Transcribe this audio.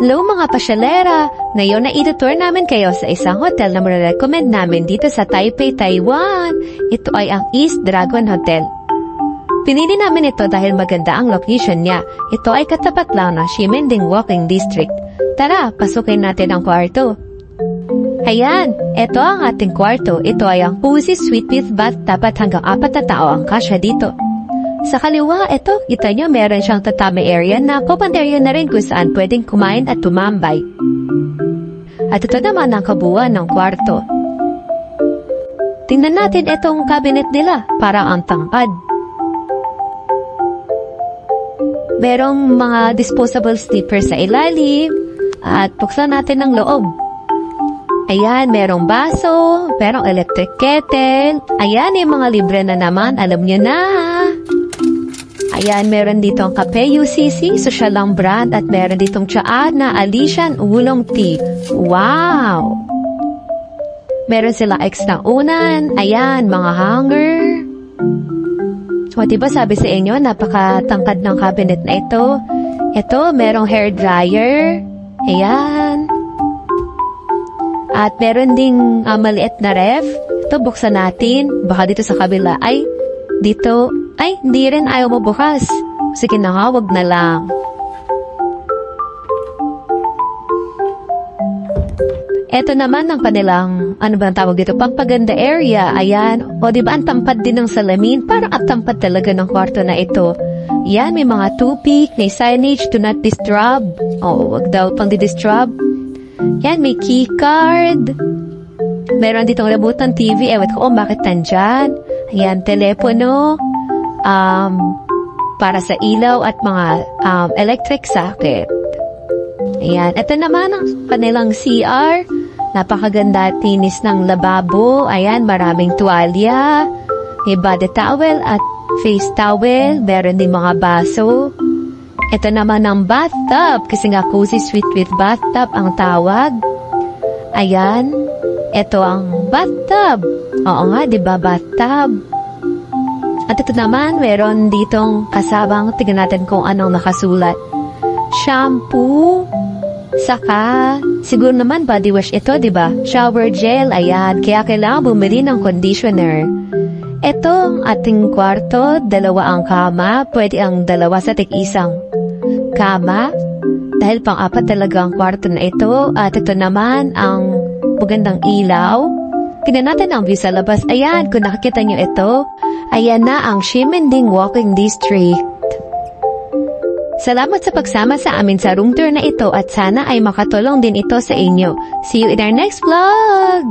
Hello mga pasyalera! Ngayon na itutour namin kayo sa isang hotel na marirecommend namin dito sa Taipei, Taiwan. Ito ay ang East Dragon Hotel. Pinili namin ito dahil maganda ang location niya. Ito ay katapat lang ng Ximending Walking District. Tara, pasukin natin ang kwarto. Ayan, ito ang ating kwarto. Ito ay ang cozy suite with bathtub at hanggang 4 na tao ang kasya dito. Sa kaliwa, ito, kita nyo meron siyang tatami area na common area na rin kung saan pwedeng kumain at tumambay. At ito naman ang kabuuan ng kwarto. Tingnan natin itong cabinet nila, parang ang tangkad. Merong mga disposable slipper sa ilalim at buksan natin ang loob. Ayan, merong baso, merong electric kettle. Ayan, yung mga libre na naman, alam nyo na. Ayan, meron dito ang kape UCC, social lang brand, at meron ditong tsaa na Alician Oolong Tea. Wow! Meron silang extra unan. Ayan, mga hanger. So, diba sabi sa inyo, napakatangkad ng cabinet na ito. Ito, merong hair dryer. Ayan. At meron ding maliit na ref. Ito, buksan natin. Baka dito sa kabila ay dito. Ay, hindi rin, ayaw mo bukas. Sige na nga, wag na lang. Ito naman ang kanilang, ano ba ang tawag dito, pampaganda area. Ayan, o diba ang tampad din ng salamin? Parang ang tampad talaga ng kwarto na ito. Yan, may mga toothpick, may signage, do not disturb. O, wag daw pang di-disturb. Yan, may key card. Meron ditong remote TV. Ewan ko, bakit nandyan? Ayan, telepono. Para sa ilaw at mga electric socket. Ayan. Ito naman ang kanilang CR. Napakaganda tinis ng lababo. Ayan, maraming tuwalya. May body towel at face towel. Meron din mga baso. Ito naman ang bathtub. Kasi nga cozy suite with bathtub ang tawag. Ayan. Ito ang bathtub. Oo nga, diba bathtub? At ito naman, meron ditong kasabang, tignan natin kung anong nakasulat. Shampoo, saka, siguro naman body wash ito, diba? Shower gel, ayan, kaya kailangan bumili ng conditioner. Ito ang ating kwarto, 2 ang kama, pwede ang 2 sa tig-isang kama, dahil pang-4 talaga ang kwarto na ito. At ito naman ang magandang ilaw. Tingnan natin ang view sa labas. Ayan, kung nakikita nyo ito, ayan na ang Ximending Walking District. Salamat sa pagsama sa amin sa room tour na ito at sana ay makatulong din ito sa inyo. See you in our next vlog!